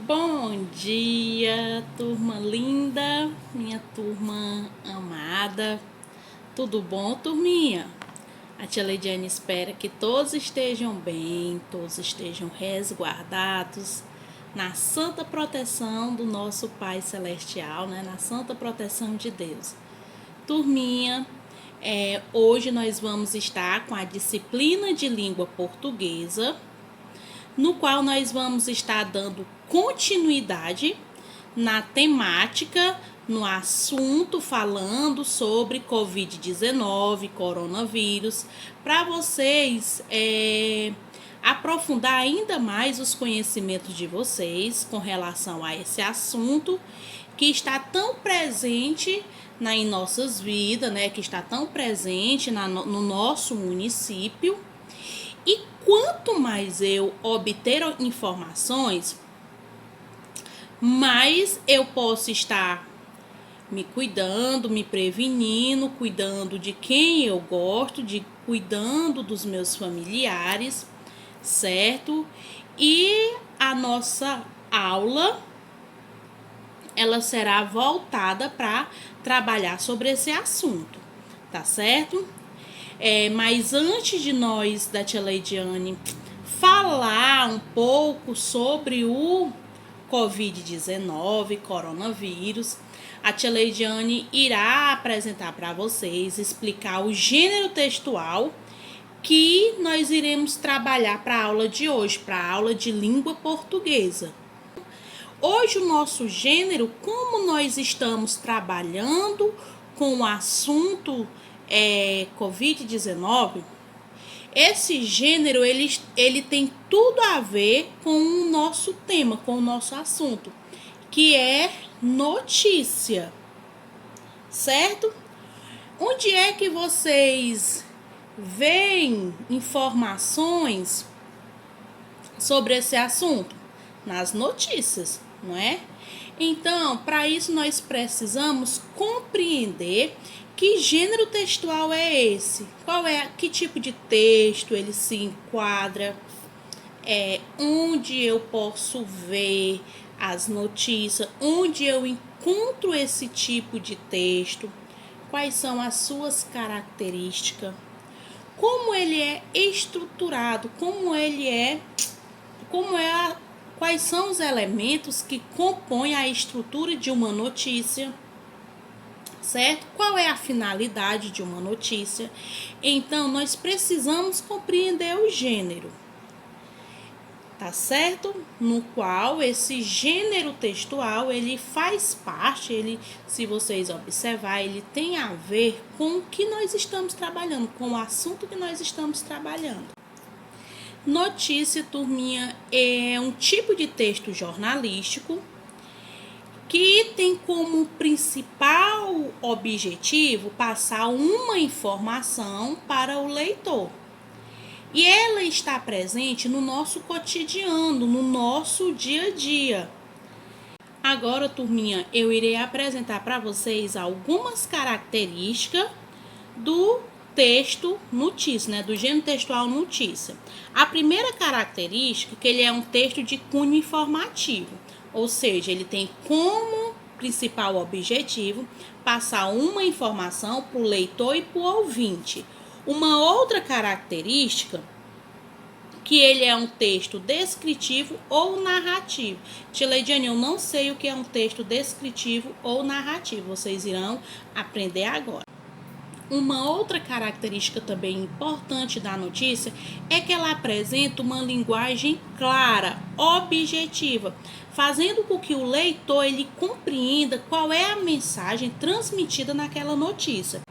Bom dia, turma linda, minha turma amada. Tudo bom, turminha? A tia Leidiane espera que todos estejam bem, todos estejam resguardados na santa proteção do nosso Pai Celestial, né? Na santa proteção de Deus. Turminha, hoje nós vamos estar com a disciplina de língua portuguesa, no qual nós vamos estar dando continuidade na temática, no assunto, falando sobre Covid-19, coronavírus, para vocês aprofundar ainda mais os conhecimentos de vocês com relação a esse assunto que está tão presente em nossas vidas, né? Que está tão presente no nosso município. E quanto mais eu obter informações, mais eu posso estar me cuidando, me prevenindo, cuidando de quem eu gosto, cuidando dos meus familiares, certo? E a nossa aula, ela será voltada para trabalhar sobre esse assunto, tá certo? Mas antes de nós, da tia Leidiane, falar um pouco sobre o Covid-19, coronavírus, a tia Leidiane irá apresentar para vocês, explicar o gênero textual que nós iremos trabalhar para a aula de hoje, para a aula de língua portuguesa. Hoje o nosso gênero, como nós estamos trabalhando com o assunto Covid-19, esse gênero ele tem tudo a ver com o nosso tema, com o nosso assunto, que é notícia, certo? Onde é que vocês veem informações sobre esse assunto? Nas notícias, não é? Então, para isso nós precisamos compreender que gênero textual é esse? Que tipo de texto ele se enquadra? Onde eu posso ver as notícias? Onde eu encontro esse tipo de texto? Quais são as suas características? Como ele é estruturado? Quais são os elementos que compõem a estrutura de uma notícia? Certo? Qual é a finalidade de uma notícia? Então, nós precisamos compreender o gênero, tá certo? No qual esse gênero textual, ele faz parte, se vocês observar, ele tem a ver com o que nós estamos trabalhando, com o assunto que nós estamos trabalhando. Notícia, turminha, é um tipo de texto jornalístico que tem como principal objetivo passar uma informação para o leitor. E ela está presente no nosso cotidiano, no nosso dia a dia. Agora, turminha, eu irei apresentar para vocês algumas características do texto notícia, né? Do gênero textual notícia. A primeira característica é que ele é um texto de cunho informativo. Ou seja, ele tem como principal objetivo passar uma informação para o leitor e para o ouvinte. Uma outra característica, que ele é um texto descritivo ou narrativo. Tia Leidiane, eu não sei o que é um texto descritivo ou narrativo. Vocês irão aprender agora. Uma outra característica também importante da notícia é que ela apresenta uma linguagem clara, objetiva, fazendo com que o leitor ele compreenda qual é a mensagem transmitida naquela notícia.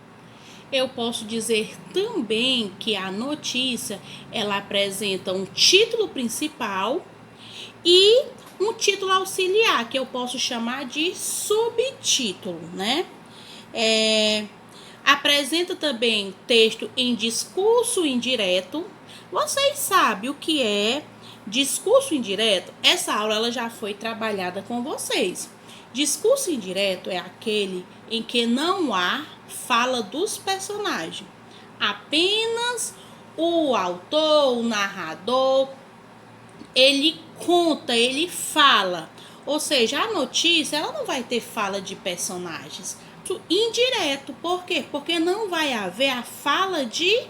Eu posso dizer também que a notícia ela apresenta um título principal e um título auxiliar, que eu posso chamar de subtítulo, né? Apresenta também texto em discurso indireto. Vocês sabem o que é discurso indireto? Essa aula ela já foi trabalhada com vocês. Discurso indireto é aquele em que não há fala dos personagens. Apenas o autor, o narrador, ele conta, ele fala Ou seja, a notícia ela não vai ter fala de personagens. Indireto. Por quê? Porque não vai haver a fala de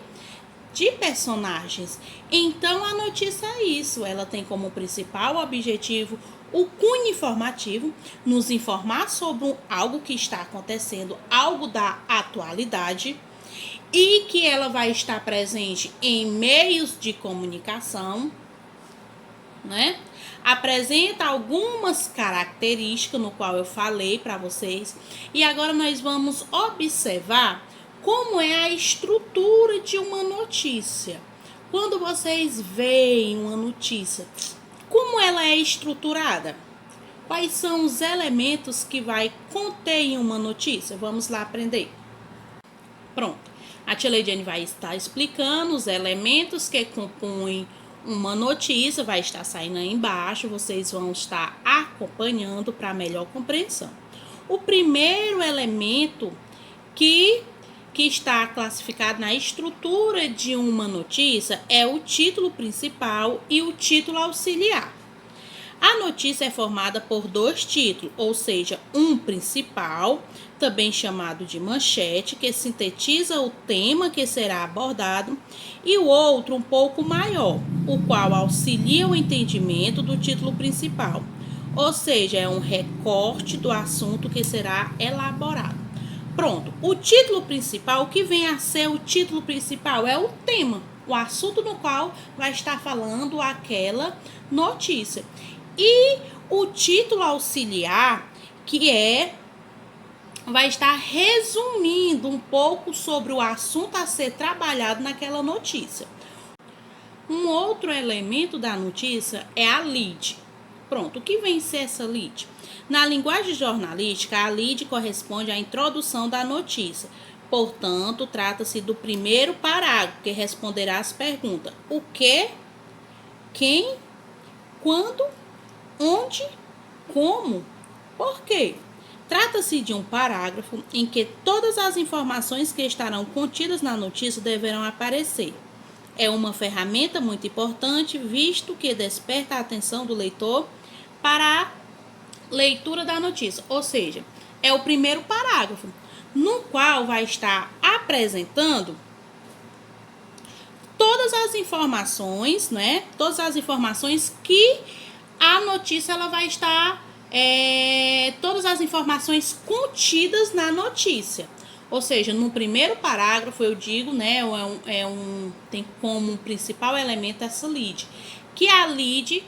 personagens. Então, a notícia é isso. Ela tem como principal objetivo o cunho informativo, nos informar sobre algo que está acontecendo, algo da atualidade, e que ela vai estar presente em meios de comunicação, né? Apresenta algumas características no qual eu falei para vocês. E agora nós vamos observar como é a estrutura de uma notícia. Quando vocês veem uma notícia, como ela é estruturada? Quais são os elementos que vai conter em uma notícia? Vamos lá aprender. Pronto. A tia Leidiane vai estar explicando os elementos que compõem uma notícia, vai estar saindo aí embaixo, vocês vão estar acompanhando para melhor compreensão. O primeiro elemento que está classificado na estrutura de uma notícia é o título principal e o título auxiliar. A notícia é formada por dois títulos, ou seja, um principal, também chamado de manchete, que sintetiza o tema que será abordado, e o outro um pouco maior, o qual auxilia o entendimento do título principal, ou seja, é um recorte do assunto que será elaborado. Pronto, o título principal, o que vem a ser o título principal é o tema, o assunto no qual vai estar falando aquela notícia. E o título auxiliar, que vai estar resumindo um pouco sobre o assunto a ser trabalhado naquela notícia. Um outro elemento da notícia é a lead. Pronto, o que vem ser essa lead? Na linguagem jornalística, a lead corresponde à introdução da notícia. Portanto, trata-se do primeiro parágrafo, que responderá às perguntas: o que, quem, quando, onde, como, por quê? Trata-se de um parágrafo em que todas as informações que estarão contidas na notícia deverão aparecer. É uma ferramenta muito importante, visto que desperta a atenção do leitor para a leitura da notícia. Ou seja, é o primeiro parágrafo, no qual vai estar apresentando todas as informações, né? Todas as informações que a notícia ela vai estar, todas as informações contidas na notícia. Ou seja, no primeiro parágrafo eu digo, né, tem como principal elemento essa lead, que a lead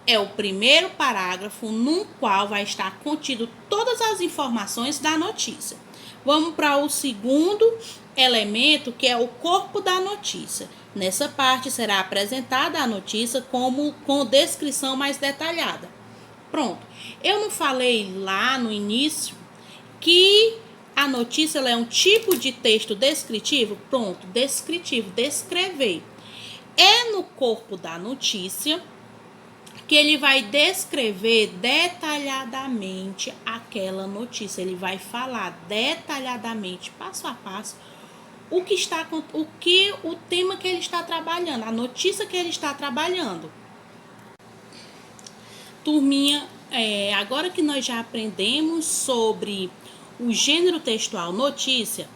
é o primeiro parágrafo no qual vai estar contido todas as informações da notícia. Vamos para o segundo elemento, que é o corpo da notícia. Nessa parte será apresentada a notícia com descrição mais detalhada. Pronto. Eu não falei lá no início que a notícia ela é um tipo de texto descritivo? Pronto, descritivo, descrever. É no corpo da notícia que ele vai descrever detalhadamente aquela notícia. Ele vai falar detalhadamente, passo a passo, o tema que ele está trabalhando, a notícia que ele está trabalhando. Turminha, agora que nós já aprendemos sobre o gênero textual notícia,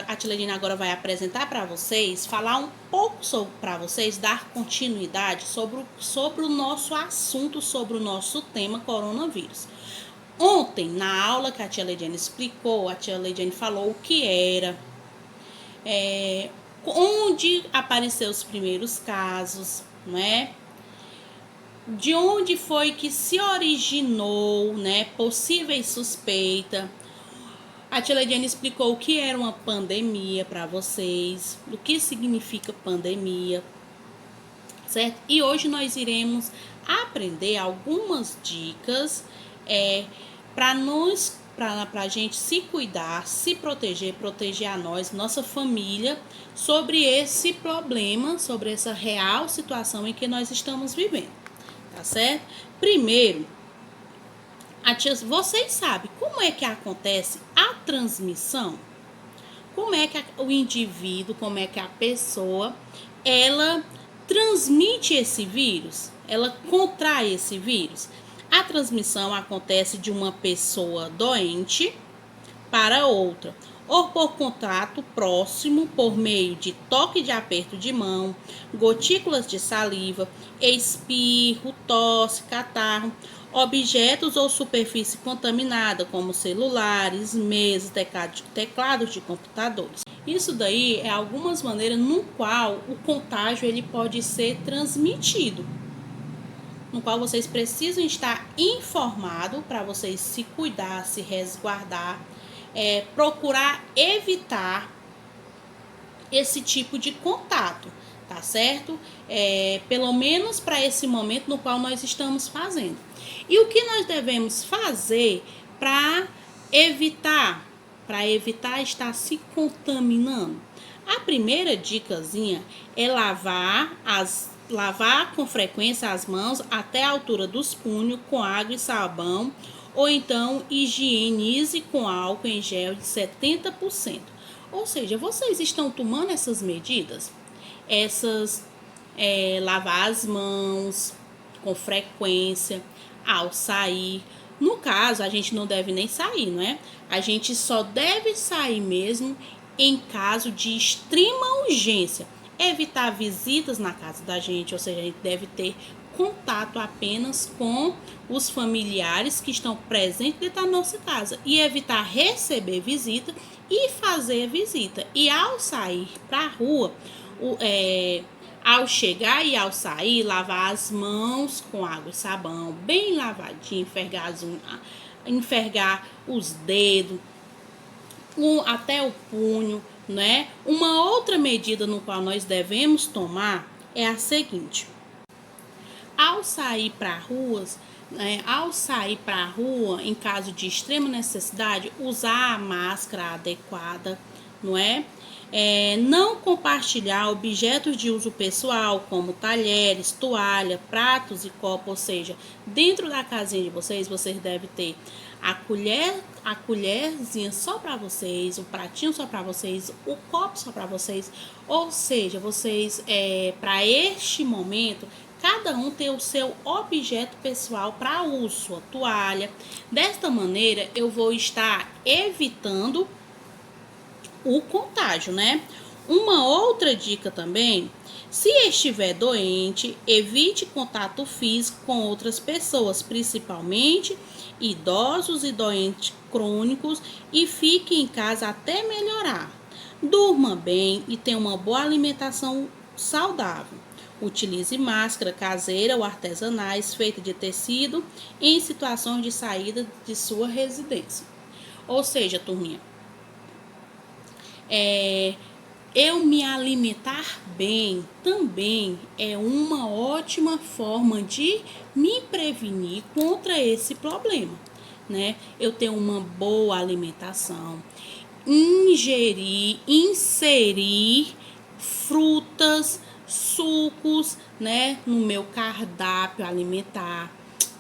a tia Ledina agora vai apresentar para vocês, falar um pouco para vocês, dar continuidade sobre o nosso assunto, sobre o nosso tema coronavírus. Ontem, na aula que a tia Leidiane explicou, a tia Leidiane falou o que era, onde apareceram os primeiros casos, né? De onde foi que se originou, né? Possíveis suspeitas. A tia Leidiane explicou o que era uma pandemia para vocês, o que significa pandemia, certo? E hoje nós iremos aprender algumas dicas para a gente se cuidar, se proteger a nós, nossa família, sobre esse problema, sobre essa real situação em que nós estamos vivendo, tá certo? Primeiro, vocês sabem como é que acontece a transmissão? Como é que o indivíduo, como é que a pessoa, ela transmite esse vírus? ela contrai esse vírus? A transmissão acontece de uma pessoa doente para outra, ou por contato próximo por meio de toque de aperto de mão, gotículas de saliva, espirro, tosse, catarro, objetos ou superfície contaminada, como celulares, mesas, teclados de computadores. Isso daí é algumas maneiras no qual o contágio ele pode ser transmitido, no qual vocês precisam estar informados para vocês se cuidar, se resguardar, procurar evitar esse tipo de contato, tá certo? Pelo menos para esse momento no qual nós estamos fazendo. E o que nós devemos fazer para evitar estar se contaminando? A primeira dicasinha é lavar com frequência as mãos até a altura dos punhos com água e sabão, ou então higienize com álcool em gel de 70%. Ou seja, vocês estão tomando essas medidas? Lavar as mãos com frequência ao sair. No caso, a gente não deve nem sair, não é? A gente só deve sair mesmo em caso de extrema urgência. Evitar visitas na casa da gente, ou seja, a gente deve ter contato apenas com os familiares que estão presentes dentro da nossa casa e evitar receber visita e fazer visita. E ao sair para a rua, ao chegar e ao sair, lavar as mãos com água e sabão, bem lavadinho, enfergar os dedos, até o punho, né? Uma outra medida no qual nós devemos tomar é a seguinte: ao sair para a rua, em caso de extrema necessidade, usar a máscara adequada, não é? Não compartilhar objetos de uso pessoal, como talheres, toalha, pratos e copos, ou seja, dentro da casinha de vocês devem ter a colherzinha só para vocês, o pratinho só para vocês, o copo só para vocês, ou seja, vocês, para este momento, cada um tem o seu objeto pessoal para uso, sua toalha. Desta maneira, eu vou estar evitando o contágio, né? Uma outra dica também: se estiver doente, evite contato físico com outras pessoas, principalmente idosos e doentes crônicos, e fique em casa até melhorar. Durma bem e tenha uma boa alimentação saudável. Utilize máscara caseira ou artesanais feita de tecido em situações de saída de sua residência. Ou seja, turminha, eu me alimentar bem também é uma ótima forma de me prevenir contra esse problema, né? Eu tenho uma boa alimentação, inserir frutas, sucos, né, no meu cardápio alimentar.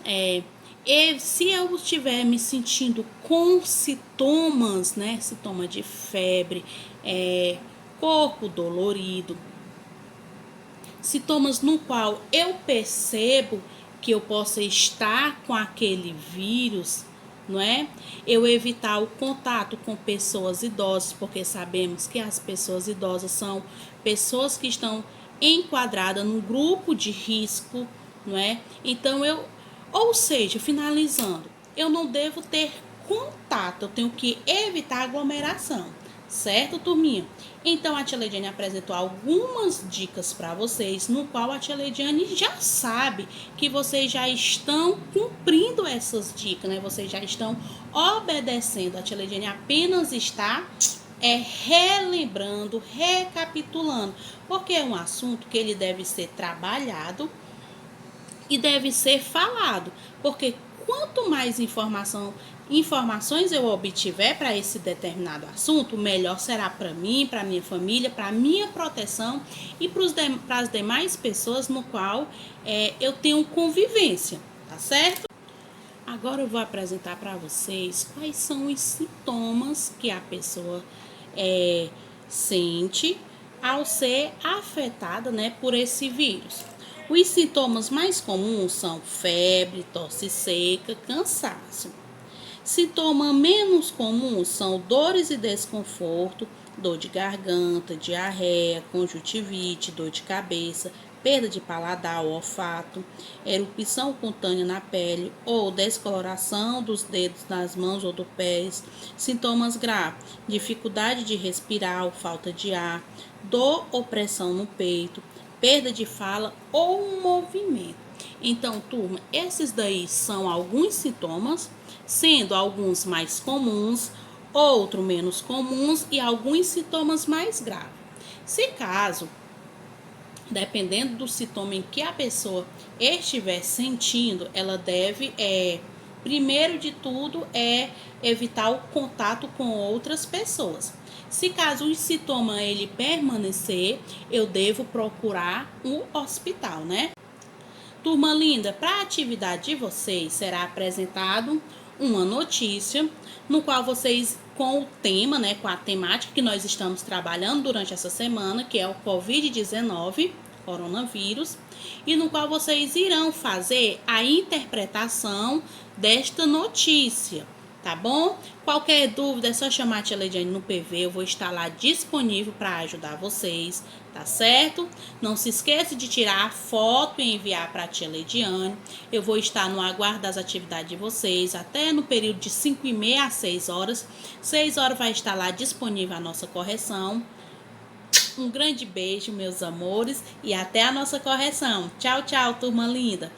E se eu estiver me sentindo com sintomas, né, sintoma de febre, corpo dolorido, sintomas no qual eu percebo que eu possa estar com aquele vírus, não é? Eu evitar o contato com pessoas idosas, porque sabemos que as pessoas idosas são pessoas que estão enquadradas num grupo de risco, não é? Então ou seja, finalizando, eu não devo ter contato, eu tenho que evitar aglomeração, certo, turminha? Então, a tia Leidiane apresentou algumas dicas para vocês, no qual a tia Leidiane já sabe que vocês já estão cumprindo essas dicas, né? Vocês já estão obedecendo. A tia Leidiane apenas está relembrando, recapitulando, porque é um assunto que ele deve ser trabalhado e deve ser falado, porque quanto mais informações eu obtiver para esse determinado assunto, melhor será para mim, para minha família, para minha proteção e para as demais pessoas no qual eu tenho convivência, tá certo? Agora eu vou apresentar para vocês quais são os sintomas que a pessoa sente ao ser afetada, né, por esse vírus. Os sintomas mais comuns são febre, tosse seca, cansaço. Sintomas menos comuns são dores e desconforto, dor de garganta, diarreia, conjuntivite, dor de cabeça, perda de paladar ou olfato, erupção cutânea na pele ou descoloração dos dedos das mãos ou dos pés. Sintomas graves: dificuldade de respirar ou falta de ar, dor ou pressão no peito, perda de fala ou movimento. Então, turma, esses daí são alguns sintomas, sendo alguns mais comuns, outros menos comuns e alguns sintomas mais graves. Se caso, dependendo do sintoma em que a pessoa estiver sentindo, ela deve, primeiro de tudo, evitar o contato com outras pessoas. Se caso o sintoma ele permanecer, eu devo procurar um hospital, né? Turma linda, para a atividade de vocês será apresentado uma notícia no qual vocês, com o tema, né, com a temática que nós estamos trabalhando durante essa semana, que é o Covid-19, coronavírus, e no qual vocês irão fazer a interpretação desta notícia. Tá bom? Qualquer dúvida é só chamar a tia Leidiane no PV, eu vou estar lá disponível para ajudar vocês, tá certo? Não se esqueça de tirar a foto e enviar para a tia Leidiane. Eu vou estar no aguardo das atividades de vocês, até no período de 5h30 às 6 horas. 6 horas vai estar lá disponível a nossa correção. Um grande beijo, meus amores, e até a nossa correção. Tchau, tchau, turma linda!